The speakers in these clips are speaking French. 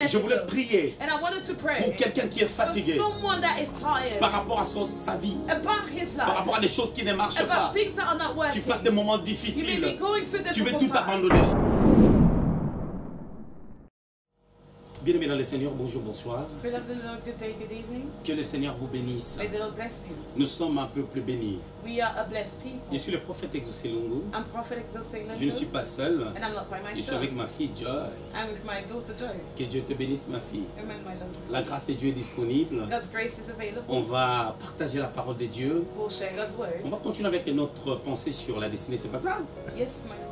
Je voulais prier And I wanted to pray pour quelqu'un qui est for fatigué someone that is tired par rapport à sa vie, about his par life, rapport à des choses qui ne marchent pas. about things that are not Tu working. passes des moments You may difficiles. be going through Tu veux difficult tout times. abandonner. Bien-aimés dans le Seigneur, bonjour, bonsoir. Beloved in the Lord, good day, good evening. Que le Seigneur vous bénisse. May the Lord bless you. Nous sommes un peuple béni. We are a blessed people. Je suis le prophète Exaucé Lungu. I'm Prophet Exaucé Je ne suis Lungu, pas seul. and I'm not by Je suis myself. avec ma fille Joy. I'm with my daughter Joy. Que Dieu te bénisse, ma fille. Amen, my love. La grâce de Dieu est disponible. God's grace is available. On va partager la parole de Dieu. We'll share God's On word. va continuer avec notre pensée sur la destinée, c'est pas ça? Yes, my father.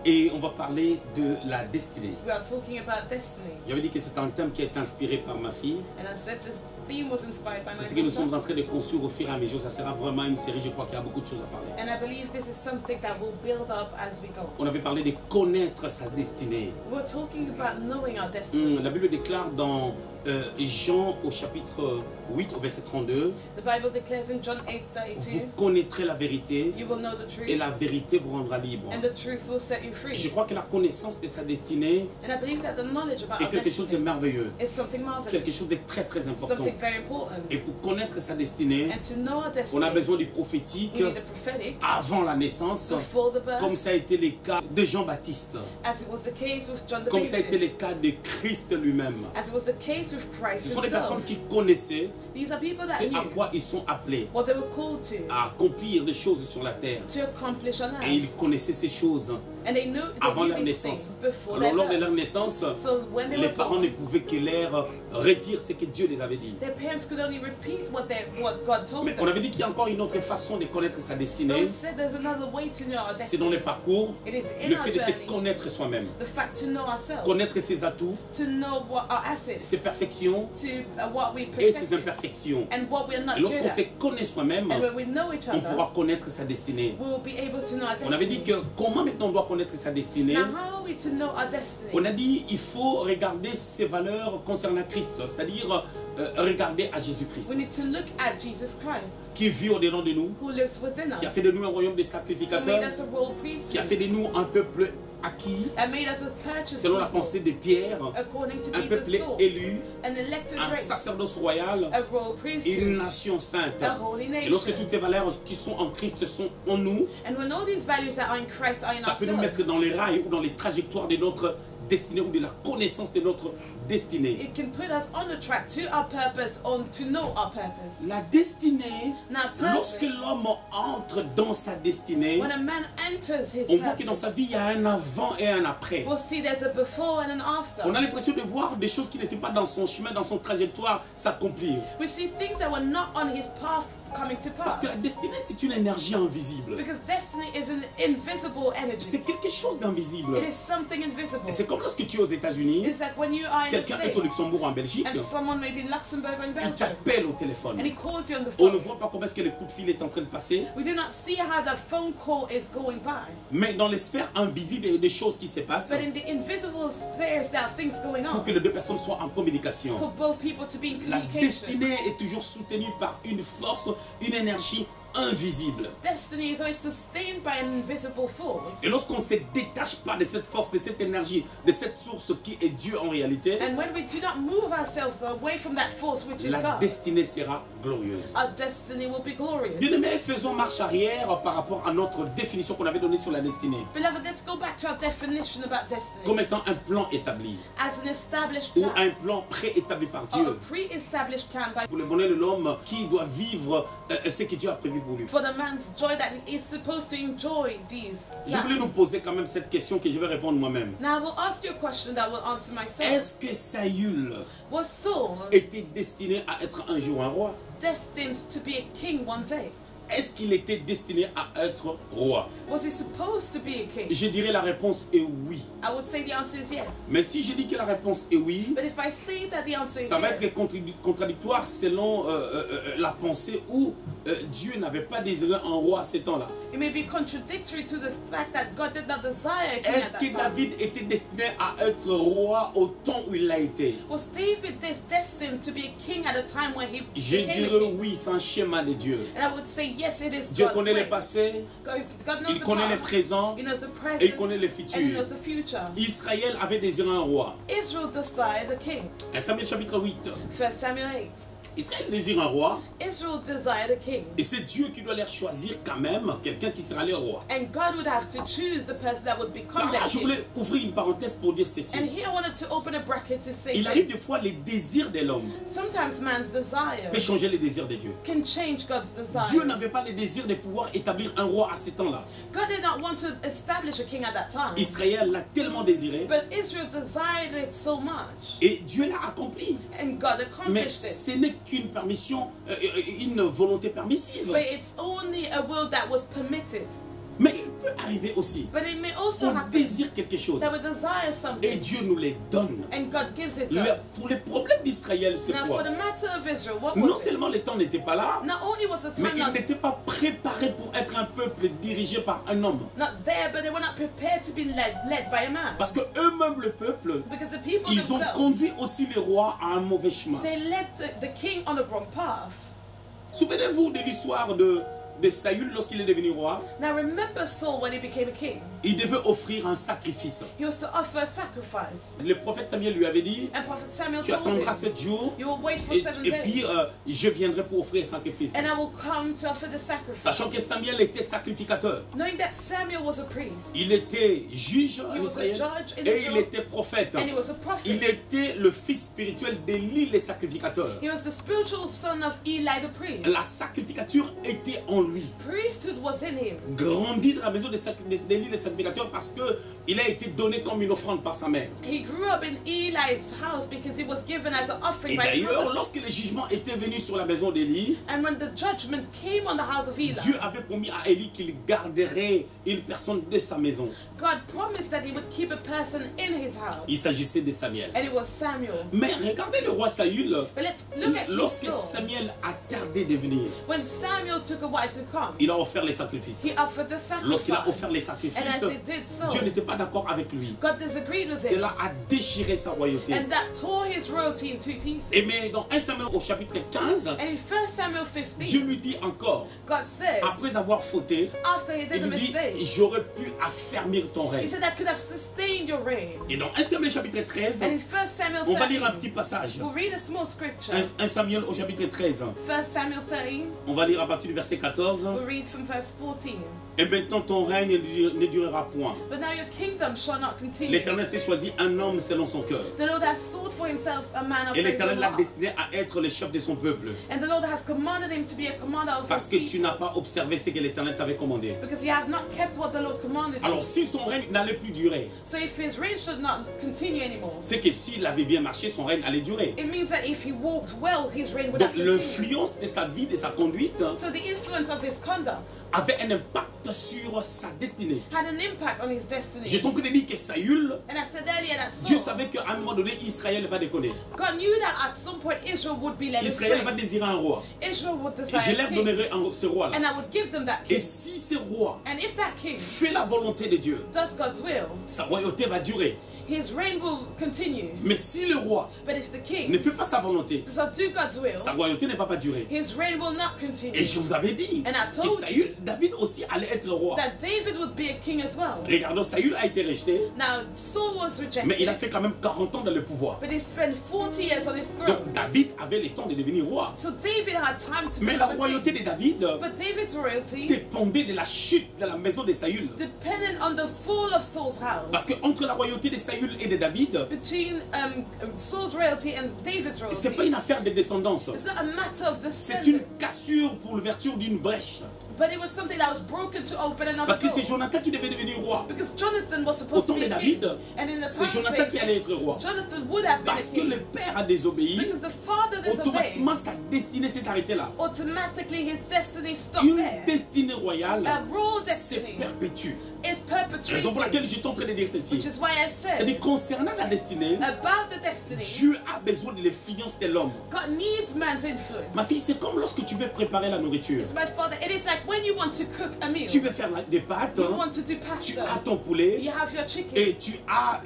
Et on va parler de la destinée. We are talking about destiny. J'avais dit que c'est un thème qui a été inspiré par ma fille. And I said this theme was inspired by C'est ce my que nous sommes daughter. en train de construire au fur et à mesure. Ça sera vraiment une série, je crois qu'il y a beaucoup de choses à parler. And I believe this is something that will build up as we go. On avait parlé de connaître sa destinée. We're talking about knowing our destiny. La Bible déclare dans Jean au chapitre 8 au verset 32, The Bible declares in John vous 8:32, connaîtrez la vérité you will know the et truth, la vérité vous rendra libre. and the truth will set you Je free. crois que la connaissance de sa destinée And I believe that the knowledge about est our quelque chose de destiny merveilleux, is something quelque marvelous, chose de très très important. something very important. Et pour connaître sa destinée, And to know our on a destiny, besoin du prophétique we need a prophetic avant la naissance, before the birth, comme ça a été le cas de Jean-Baptiste, as it was the case with John the comme ça a été le Baptist, cas de Christ lui-même. as it was the case with Christ Ce sont des personnes himself. qui connaissaient These are people that ce à knew quoi ils sont appelés, what they were called à accomplir des choses sur la terre. to accomplish on Et ils earth. connaissaient ces choses And they avant knew leur these naissance. things before Alors their lors de leur birth. naissance, So when they les were parents ne born, pouvaient que leur redire ce que Dieu les avait dit. their parents could only repeat what God told Mais on them. avait dit qu'il y a encore une autre façon de connaître sa But destinée. we said there's another way to know our C'est dans le destiny. parcours, It is in le our fait de se journey, connaître soi-même, the fact to know ourselves, connaître ses atouts, to know what our assets, ses perfections to what we et ses possess, imperfections. and what we're not Et good lorsqu'on se at. connaît soi-même, And when we know each on other, pourra connaître sa destinée. we will be able to know our On avait dit destiny. que comment maintenant on doit connaître sa destinée? Now, how are we to know our destiny? On a dit il faut regarder ses valeurs concernant Christ, c'est-à-dire regarder à Jésus-Christ, We need to look at Jesus Christ, qui vit au-dedans de nous, who lives within qui a us, fait de nous un royaume de who sacrificateurs, made us a royal qui a fait priesthood, de nous un peuple acquis, and made us a purchased selon la people, pensée de Pierre, according to un Peter's peuple thought, élu, an elected un race, sacerdoce royal, a royal une priesthood, nation sainte. a holy Et lorsque nation. toutes ces valeurs qui sont en Christ sont en nous, And when all these values that are in Christ are in ça peut nous mettre dans ourselves, les rails ou dans les trajectoires de notre destinée ou de la connaissance de notre destinée. it can put us on the track to our purpose, on to know our purpose. La destinée, Now, lorsque purpose, l'homme entre dans sa destinée, when a man enters his on voit que dans sa purpose, vie, il y a un avant et un après. we'll see there's a before and an after. On a l'impression de voir des choses qui n'étaient pas dans son chemin, dans son trajectoire s'accomplir. We see things that were not on his path coming to Parce pass. que la destinée, c'est une énergie invisible. Because destiny is an invisible energy. C'est quelque chose d'invisible. It is something invisible. C'est comme lorsque tu es aux États-Unis, It's like when you are in the quelqu'un est au States Luxembourg ou en Belgique, and someone may be in Luxembourg or in il Belgium t'appelle au téléphone. and he calls you on the On ne phone. voit pas comment est-ce que le coup de fil est en train de passer, We do not see how that phone call is going by. mais dans les sphères invisibles, il y a des choses qui se passent But in the invisible spheres, there are things going pour on que les deux personnes soient en communication. for both people to be in La communication. destinée est toujours soutenue par une force, une énergie invisible. Destiny is always sustained by an invisible force. Et lorsqu'on ne se détache pas de cette force, de cette énergie, de cette source qui est Dieu en réalité, And when we do not move ourselves away from that force which is la God, destinée sera glorieuse. our destiny will be glorious. Bien-aimés, faisons marche arrière par rapport à notre définition qu'on avait donnée sur la destinée. Beloved, let's go back to our definition about destiny Comme étant un plan établi as an established ou plan, un plan préétabli par or a Dieu pre-established plan by pour le bonheur de l'homme qui doit vivre ce que Dieu a prévu pour lui. for the man's joy that he is supposed to enjoy these Je voulais nous plans. poser quand même cette question que je vais répondre moi-même. Now I will ask you a question that will answer myself. Est-ce que Saül Was Saul était destiné à être un jour un roi? destined to be a king one day? Est-ce qu'il était destiné à être roi? Was he supposed to be a king? Je dirais la réponse est oui. I would say the answer is yes. Mais si je dis que la réponse est oui, But if I say that the answer is ça va être yes, contradictoire selon la pensée ou Dieu n'avait pas désiré un roi à ce temps-là. It may be contradictory to the fact that God did not desire a king Est-ce at que that time. David était destiné à être roi au temps où il l'a été? Was David destined to be a king at a time when he Je became a dirais king? oui, c'est un schéma de Dieu. And I would say yes, it is Dieu God's connaît le way. passé, God knows il the connaît le past, présent he knows the present, et il connaît le and he futur. knows the future. Israël avait désiré un roi. Israel desired a king. 1 Samuel chapitre 8. 1 Samuel 8. Israël désire un roi Israel desired a king. et c'est Dieu qui doit leur choisir quand même quelqu'un qui sera le roi. And God would have to choose the person that would become Alors là, their je king. voulais ouvrir une parenthèse pour dire ceci. And here I wanted to open a bracket to say Il arrive des this. fois les désirs de l'homme Sometimes man's desire peut changer les désirs de Dieu. can change God's Dieu desire. n'avait pas le désir de pouvoir établir un roi à ce temps-là. God did not want to establish a king at that time. Israël l'a tellement désiré But Israel desired it so much. et Dieu l'a accompli. And God Mais accomplished it. ce n'est qu'une permission, une volonté permissive. But it's only a will that was permitted. Mais il peut arriver aussi. But it may also On happen désire quelque chose that we desire et something Dieu nous les donne. and God gives it to us. Pour les problèmes d'Israël, c'est Now quoi? for the matter of Israel, what Non was it? seulement le temps n'était pas là, Not only was the mais time ils not n'étaient pas préparés pour être un peuple dirigé par un homme. there, but they were not prepared to be led by a man. Parce que eux-mêmes, le peuple, Because the people ils ont themselves, conduit aussi les rois à un mauvais chemin. they led the king on the wrong path. Souvenez-vous de l'histoire de Saül lorsqu'il est devenu roi. Now remember Saul when he became a king. Il devait offrir un sacrifice. He was to offer a sacrifice. Le prophète Samuel lui avait dit, And Prophet Samuel tu told attendras him, 7 jours you will wait for et 7 puis days. je viendrai pour offrir un sacrifice. And I will come to offer the sacrifice. Sachant que Samuel était sacrificateur. Knowing that Samuel was a priest. Il était juge en He was a Israël judge in et il Israel. était prophète. And he was a prophet. Il était le fils spirituel d'Élie le sacrificateur. He was the spiritual son of Eli the priest. La sacrificature était en lui. Priesthood was in him. Grandi dans la maison d'Élie le sacrificateur parce qu'il a été donné comme une offrande par sa mère. He grew up in Eli's house because he was given as an offering Et by his d'ailleurs, mother. lorsque le jugement était venu sur la maison d'Élie, And when the judgment came on the house of Eli, Dieu avait promis à Élie qu'il garderait une personne de sa maison. God promised that he would keep a person in his house. Il s'agissait de Samuel. And it was Samuel. Mais regardez le roi Saül, But let's look at King lorsque Saul. Samuel a tardé de venir, When Samuel took a while to come, il a offert les sacrifices. he offered the sacrifice. Lorsqu'il a offert les And sacrifices, as he did so, Dieu n'était pas d'accord avec lui. God disagreed with him. Cela a déchiré sa royauté. And that tore his royalty in 2 pieces. Et mais dans 1 Samuel au chapitre 15, And in 1 Samuel Dieu 15, lui dit encore, God said, après avoir fauté, after he did il a lui dit, mistake, j'aurais pu affermir ton he règne. said, I could have sustained your reign. Et dans 1 Samuel chapitre 13, And in 1 Samuel on va lire un 13, petit passage. we'll read a small scripture. 1 Samuel au chapitre 13, 1 Samuel 13, on va lire à partir du verset 14. we'll read from verse 14. Et maintenant ton règne ne durera point. But now your kingdom shall not continue. L'Éternel s'est choisi un homme selon son cœur. The Lord has sought for himself a man of Et his own l'Éternel l'a heart. destiné à être le chef de son peuple. And the Lord has commanded him to be a commander of Parce his que people. tu n'as pas observé ce que l'Éternel t'avait commandé. Because you have not kept what the Lord commanded you. Alors si son règne n'allait plus durer, So if his reign should not continue anymore, c'est que s'il avait bien marché, son règne allait durer. it means that if he walked well, his reign would Donc have continued. l'influence de sa vie, de sa conduite, So the influence of his conduct avait un impact sur sa destinée. had an impact on his destiny. J'ai tenté de dire que Saül, And I said earlier that Dieu Saul, savait qu'à un moment donné, Israël va déconner. God knew that at some point Israel would be led Israël va astray. désirer un roi. Israel would Et desire je a leur king. donnerai ce roi-là. And I would give them that Et king. si ce roi And if that king fait la volonté de Dieu, does God's will, sa royauté va durer. his reign will continue. Mais si le roi But if the king ne fait pas sa volonté, does not do God's will, sa royauté ne va pas durer. his reign will not Et continue. je vous avais dit And I que told Saül, David aussi allait être roi. That David would be a king as well. Regardons, Saül a été rejeté, Now, Saul was mais il a rejected, fait quand même 40 ans dans le pouvoir. but he spent 40 years on his throne. Donc David avait le temps de devenir roi. So David had time to Mais la become a royauté king. de David But David's royalty dépendait de la chute de la maison de Saül. depended on the fall of Saul's house. Parce que entre la royauté de Saül et de David, Between Saul's royalty and David's c'est pas royalty, une affaire de descendance. it's not a matter of C'est une descendants, cassure pour l'ouverture d'une brèche. but it was something that was broken to open another Parce que c'est door. Jonathan qui devait devenir roi. Because Jonathan was supposed Au to temps be de a king, David, and in the c'est time of Jonathan qui allait David, être roi. Jonathan would have been a Parce que king. le père a désobéi, Because the father disobeyed, automatiquement sa destinée s'est arrêtée là. automatically his destiny stopped Une there. destinée royale A royal se destiny perpétue. is Raison pour laquelle perpetuated, j'étais en train de dire ceci. which is why I said C'est-à-dire concernant la destinée, about the destiny, Dieu a besoin de l'influence de l'homme. God needs man's influence. Ma fille, c'est comme lorsque tu veux préparer la nourriture. It's my father. It is like when you want to cook a meal. Tu veux faire des pâtes, You want to do tu as pasta. ton poulet You have your chicken. et tu as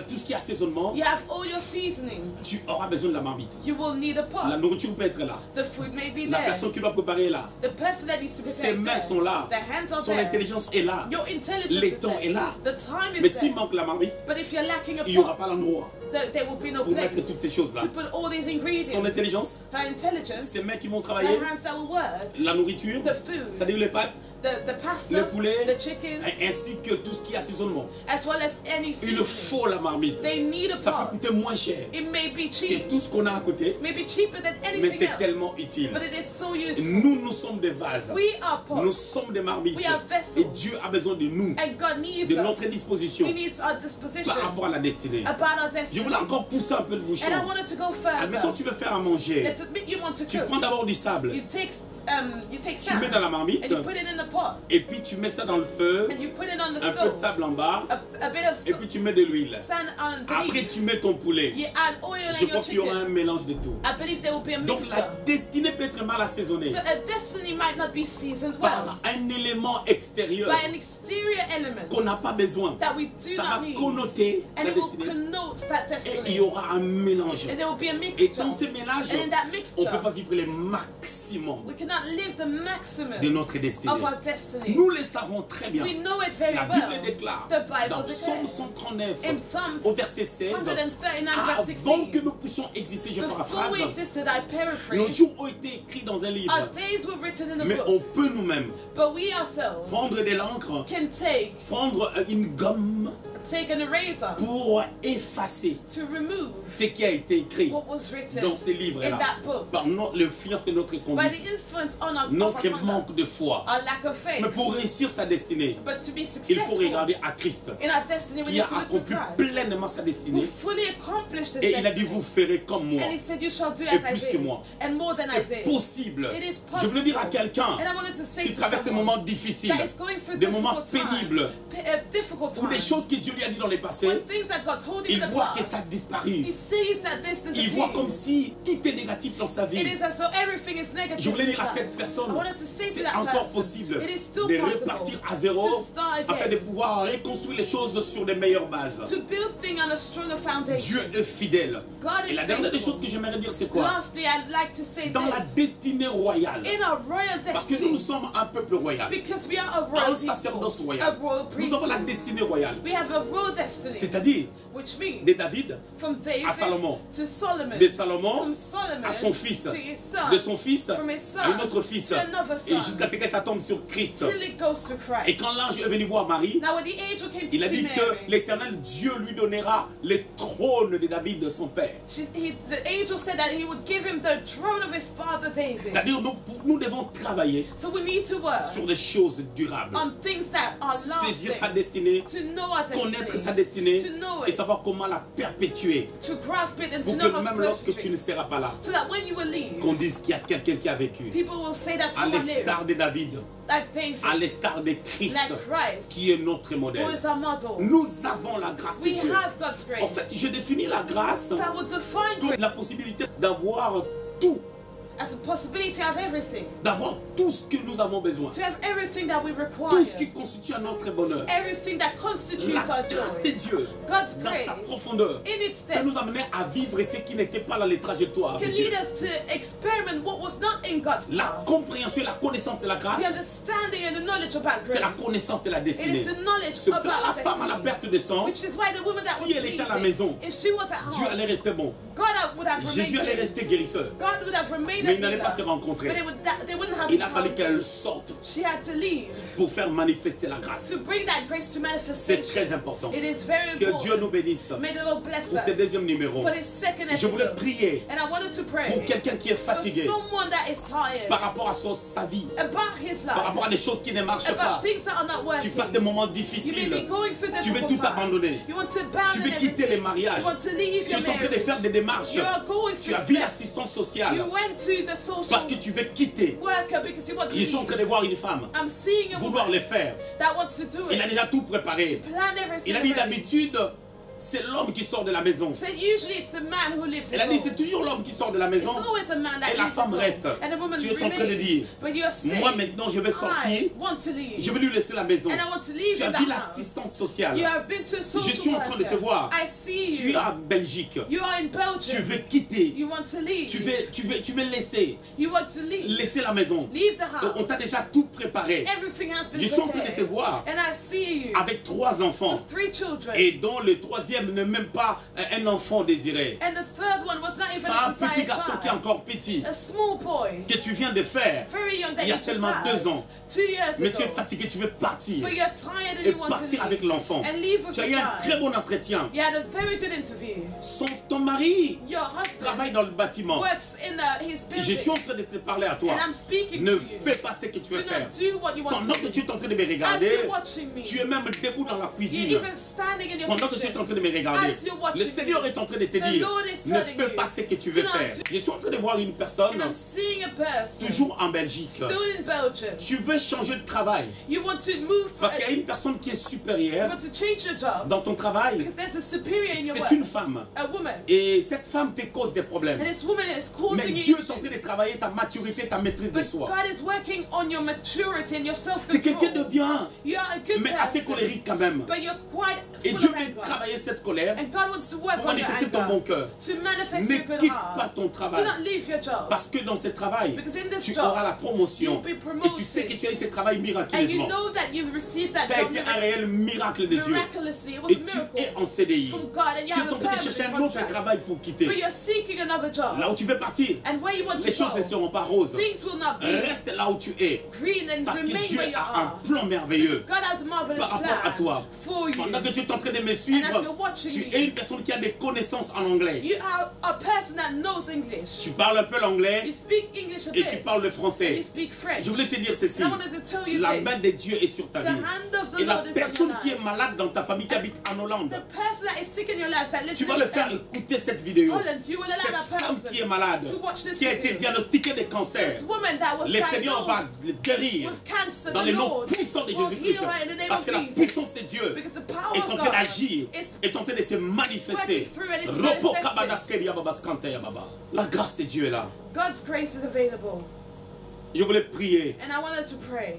tout ce qui est assaisonnement. You have all your seasoning. Tu auras besoin de la marmite. You will need a La pot. nourriture peut être là. The food may be La there. personne qui doit préparer est là. The person that needs to prepare Ses is mains there. sont là. The hands are Son there. intelligence est là. Your intelligence Le is temps there. est là. The time is Mais there. s'il manque la marmite, But if you're lacking a il n'y aura pot, pas l'endroit there will be no pour mettre place toutes ces choses-là. to put all these Son ingredients. intelligence, Her intelligence, ses mains qui vont her travailler, hands that will work, la nourriture, the food, c'est-à-dire les pâtes, the pasta, le poulet, the chicken, ainsi que tout ce qui est assaisonnement. as well as any Il seasoning. faut la marmite. They need a Ça pot. peut coûter moins cher It may be que cheap, tout ce qu'on a à côté, maybe cheaper than mais anything c'est else, tellement utile. but it is so useful. Nous sommes des vases. We are Nous pots, sommes des marmites. We are vessels. Et Dieu a besoin de nous, and God needs de us. notre disposition He needs our disposition par rapport à la destinée. about our Je destiny. voulais encore pousser un peu le bouchon. And I wanted to go Admettons, further. tu veux faire à manger. Let's admit you want to Tu cook. prends d'abord du sable. You take Tu sand mets dans la marmite. and you put it in the pot Et puis tu mets ça dans le feu. and you put it on the Un peu de stove. sable en bas. A bit of Et puis tu mets de l'huile. sand on Après beneath. tu mets ton poulet. You add oil Je in your pense qu'il y aura un chicken. mélange de tout. I believe there will be a Donc mixture. la destinée peut être mal assaisonnée So a destiny might not be seasoned well par un élément extérieur by an exterior element qu'on n'a pas besoin. that we do Ça va not need. connoter And la it will destinée. connote that Et il destiny. y aura un mélange. And there will be a Et mixture. dans ces mélanges, And in that on ne peut mixture, pas vivre le maximum we cannot live the maximum de notre destinée. of our destiny. Nous le savons très bien. We know it very La Bible well. déclare The Bible dans Psaume declares 139 in Psalm au verset 16, 139 verse avant 16, que nous puissions exister, je before paraphrase, we existed, I nos paraphrase, jours ont été écrits dans un livre. our days were written in a Mais book, on peut nous-mêmes but we ourselves prendre de l'encre, can prendre une gomme take an eraser pour effacer to remove ce qui a été écrit what was written dans ces in livres-là that book par l'influence de notre by conduite, the influence on our notre conduct, manque de foi. our lack of faith. Mais pour réussir sa destinée, But to be il faut successful regarder à Christ in our destiny, we qui need a to look to accompli Christ, pleinement sa who destinée. fully accomplished his Et il a dit, destiny. vous ferez comme moi. And he said, you shall do Et as I plus que did, moi. and more than I C'est did. possible. It is Je voulais dire à possible. quelqu'un And I wanted to say qui to traverse des someone moments difficiles, that is going through des moments difficult times, pénibles, difficult ou des times, choses que Dieu lui a dit dans le passé, when things that God told him il in the voit que past, ça a disparu. he sees that this Il voit comme disappears. si tout est négatif dans sa It vie. is as though everything is negative. Je voulais in dire à his cette life. personne, I wanted to say to c'est that encore person, possible it is still de possible repartir à zéro to start afin de again, pouvoir reconstruire les choses sur de meilleures bases. to build things on a stronger foundation. Dieu est fidèle. God Et is la dernière des faithful. choses que j'aimerais dire, c'est quoi? Lastly, I'd like to say Dans la this. destinée royale, In our royal parce que nous destiny, sommes un peuple royal, because we are a un royal sacerdoce people, royal, a royal nous avons la priesthood, destinée royale. we have a royal destiny, C'est-à-dire which means de David from David à Salomon, to Solomon, de Salomon from Solomon à son fils, to his son, de son fils from his son à un autre fils, to another et son, jusqu'à ce que ça tombe sur Christ. till it goes to Et Christ. quand l'ange est venu voir Marie, Now when the angel came to il a see dit que Mary, l'Éternel Dieu lui donnera le trône de David, de son père. the angel said that he would give him the throne of his father David. C'est-à-dire nous devons travailler So we need to work sur des choses durables. on things that are Saisir sa lasting, destinée, to know our connaître sa destiny, destinée to know et it, savoir comment la perpétuer. to grasp it and to Pour know que how to même lorsque tu perpetrate ne it. seras pas là, So that when you will leave, qu'on dise qu'il y a quelqu'un qui a vécu. people will say that À someone l'instar lived de David, like David, à l'instar de Christ, like Christ, qui est notre who modèle. is our model. Nous avons la grâce de We Dieu. have God's En grace. fait, je définis la grâce So I would define comme grace la possibilité d'avoir tout, as a possibility of everything. d'avoir tout ce que nous avons besoin. To have everything that we Tout ce qui require. constitue à notre bonheur. Everything that constitutes La our grâce de joy. Dieu, God's dans sa grace profondeur, in its peut depth nous amener à vivre ce qui n'était pas dans les trajectoires de can Dieu. lead us to experiment what was not in God's La path. compréhension et la connaissance de la grâce, The understanding and the knowledge about c'est la grace. connaissance de la It destinée. is the knowledge C'est pour about ça our la femme à la destiny. perte de sang, Which is why the woman that si was elle était à la bleeding, maison, if she was at Dieu home, allait rester bon. God would have remained Jésus allait healed. rester guérisseur. God would have remained Mais a ils n'allaient pas se healer. rencontrer. But they wouldn't have Il a fallu encountered. qu'elle sorte She had to leave pour faire manifester la grâce. to bring that grace to C'est manifestation. très important. It is very Que important. Dieu nous bénisse May the Lord bless pour ce us deuxième numéro. for this second Je voulais episode. prier And I wanted to pray pour quelqu'un qui est for fatigué someone that is tired par rapport à sa vie, about his par life, rapport à des choses qui ne marchent pas. about things that are not Tu working. passes des moments You may difficiles. be going through Tu veux difficult tout times. abandonner. You want to Tu abandon veux quitter les everything. mariages. You want to leave Tu your es en train de marriage. faire des démarches. You are going Tu through as vu steps. l'assistance sociale You went to the social parce que tu veux quitter. worker because you want to Ils sont en leave. train de voir une femme I'm seeing a vouloir woman le faire. that wants to do Il a it. déjà tout She préparé. planned everything Il a dit already. d'habitude, c'est l'homme qui sort de la maison. So usually it's the man who lives Elle his a dit, home. c'est toujours l'homme qui sort de la maison It's always the man that et la lives femme his reste. home. And the woman Tu es en train de dire, remains. But you're saying, moi maintenant je vais sortir, I want to leave. je vais lui laisser la maison. And I want to leave Tu as in vu that house. l'assistante sociale. You have been to a social Je suis en train de te worker. voir. I see Tu you. es en Belgique. You are in Tu Belgium. veux quitter. You want to leave. Tu veux laisser. You want to leave. Laisser la maison. Leave the house. On t'a déjà tout préparé. Everything has been Je suis en train de prepared. te voir. And I see you. Avec 3 enfants. With 3 children. Et dont le 3e n'est même pas un enfant désiré. And the 3rd one was not even C'est a un petit desired garçon qui est child. encore petit. A small boy. Que tu viens de faire. Very young that Il y a you just seulement had. 2 ans. 2 years Mais ago. tu es fatigué, tu veux partir. But you're tired and Et you want to partir leave. avec l'enfant. And leave with Tu as the eu un child. très bon entretien. You had a very good interview. Ton mari Your husband travaille dans le bâtiment. works in his Je building. suis en train de te parler à toi. And I'm speaking Ne to you. fais pas ce que tu Do veux not faire. do what you want Pendant to que do. tu es en train de me As regarder, you're watching me, tu es même debout dans la you're cuisine. even standing in your Pendant que tu es kitchen. en train de me regarder, As you're watching le Seigneur me, est en train de te the dire, Lord is ne telling fais you, pas ce que tu veux do not faire. do- Je suis en train de voir une personne, And I'm seeing a person toujours en Belgique. still in Belgium. Tu veux changer de travail. You want to move Parce qu'il y a une personne qui est supérieure you want to change your job dans ton travail. because there's a superior in your C'est work. une femme. A woman. Et cette femme te cause des problèmes. And this woman is causing Mais you Dieu est en train issues. de travailler ta maturité, ta maîtrise de But soi. God is working on your maturity and your Tu es quelqu'un de self-control. bien, You are a good mais assez person, colérique quand même. but you're quite Et full Dieu of veut anger. travailler cette colère And God wants to work pour on your manifester ton bon anger, cœur. to manifest Ne your good quitte pas heart. ton Do travail. not leave your job. Parce que dans ce travail, Because in this tu job, auras la promotion. you'll be Et promoted. tu sais que tu as eu ce travail And you miraculeusement. know that you've received that Ça a job été un réel miracle de Dieu. miraculously. It was Et a tu es miracle en CDI. from God, and you Tu es have en a train de chercher permanent un autre contract. travail pour But quitter. you're seeking another job. Là où tu veux partir, And where you want les to choses ne go, seront pas roses. things will not be Reste là où tu es. green and Parce que remain Dieu where you a un are. plan merveilleux God has a marvelous par rapport à plan toi. for you. Pendant que tu es en train de me And as suivre, you're watching tu me, es une personne qui a des connaissances en anglais. you are a person that knows English. Tu parles un peu l'anglais You speak English a et tu bit. parles le And you français. speak French. Je voulais te dire ceci. And I wanted to tell you La this. main de Dieu est sur ta The vie. hand of the Et la Lord is on personne your qui est life. malade dans ta famille qui habite en Hollande, The person that is sick in your life that lives tu vas in le faire écouter cette vidéo. Holland, you will allow Cette that femme person qui est malade, to watch this qui a été video. diagnostiquée de cancer, This woman that was le Seigneur va diagnosed le guérir with cancer, dans the le nom Lord puissant de will Jésus-Christ. heal her in the name Parce of que la Jesus. puissance de Dieu Because the power est of en train God d'agir, is est en train de se manifester. working through and it's Repos manifested. kabadaskeria babaskante ya baba. La grâce de Dieu est là. God's grace is available. Je voulais prier And I wanted to pray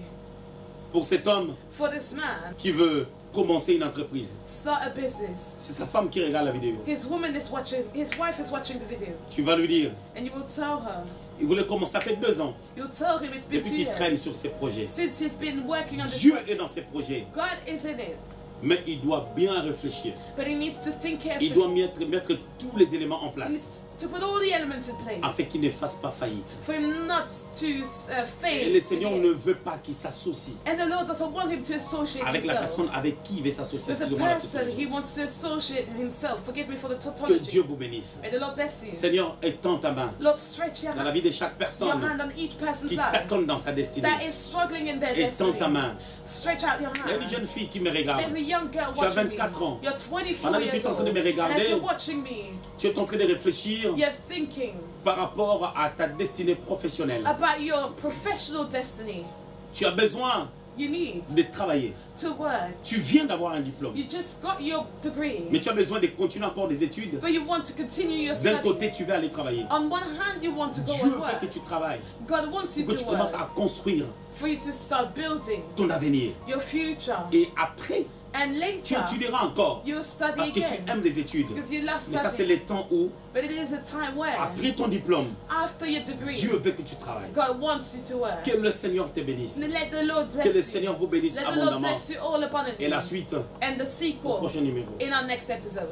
pour cet homme for this man qui veut commencer une entreprise. start a business. C'est sa femme qui regarde la vidéo. His woman is watching, his wife is watching the video. Tu vas lui dire, And you will tell her, il voulait commencer, ça fait 2 ans, you'll tell him it's been 2 depuis qu'il years traîne sur ses projets. since he's been working on this Dieu project. est dans ses projets, God is in it, mais il doit bien réfléchir. but he needs to think Il carefully. doit mettre tous les éléments en He place needs to put all the elements in afin place qu'il ne fasse pas faillite. for him not to Et fail. le Seigneur ne veut pas qu'il s'associe And the Lord doesn't want him to associate avec la himself personne avec qui il veut s'associer. with the Excusez-moi la person he tautologie. wants to associate himself. Forgive me for the Que tautology. Dieu vous bénisse. May the Lord bless you. Seigneur, étends ta main Lord, stretch your dans la hand, vie de chaque your personne hand on each person's qui life tâtonne dans sa destinée. that is struggling in their Étends destiny. ta main. Stretch out your Il y a une hand. jeune fille qui me regarde. There's a young girl Tu as watching 24 me. ans. You're 24 Pendant que tu years es en train de old. me And as regarder, you're watching me, tu es en train de réfléchir you're thinking par rapport à ta destinée professionnelle. about your professional destiny. Tu as besoin You need de travailler. to work. Tu viens d'avoir un diplôme, You just got your degree, mais tu as besoin de continuer encore des études. but you want to continue your D'un côté, studies. tu veux aller travailler. On one hand, you want to go Dieu and veut que work. tu travailles, God wants you pour que tu to commences work, à construire for you to start building ton avenir. your future. Et après, And tu later, étudieras encore you'll study parce que tu again aimes les études. because you love Mais ça, c'est studying. le temps où, But it is a time where, après ton diplôme, after your degree, Dieu veut que tu travailles. God wants you to work. Que le Seigneur te bénisse. And let the Lord Que bless le you. Seigneur vous bénisse Let the Lord abondamment. bless you all abundantly. Et la suite, And the au sequel prochain numéro. in our next episode.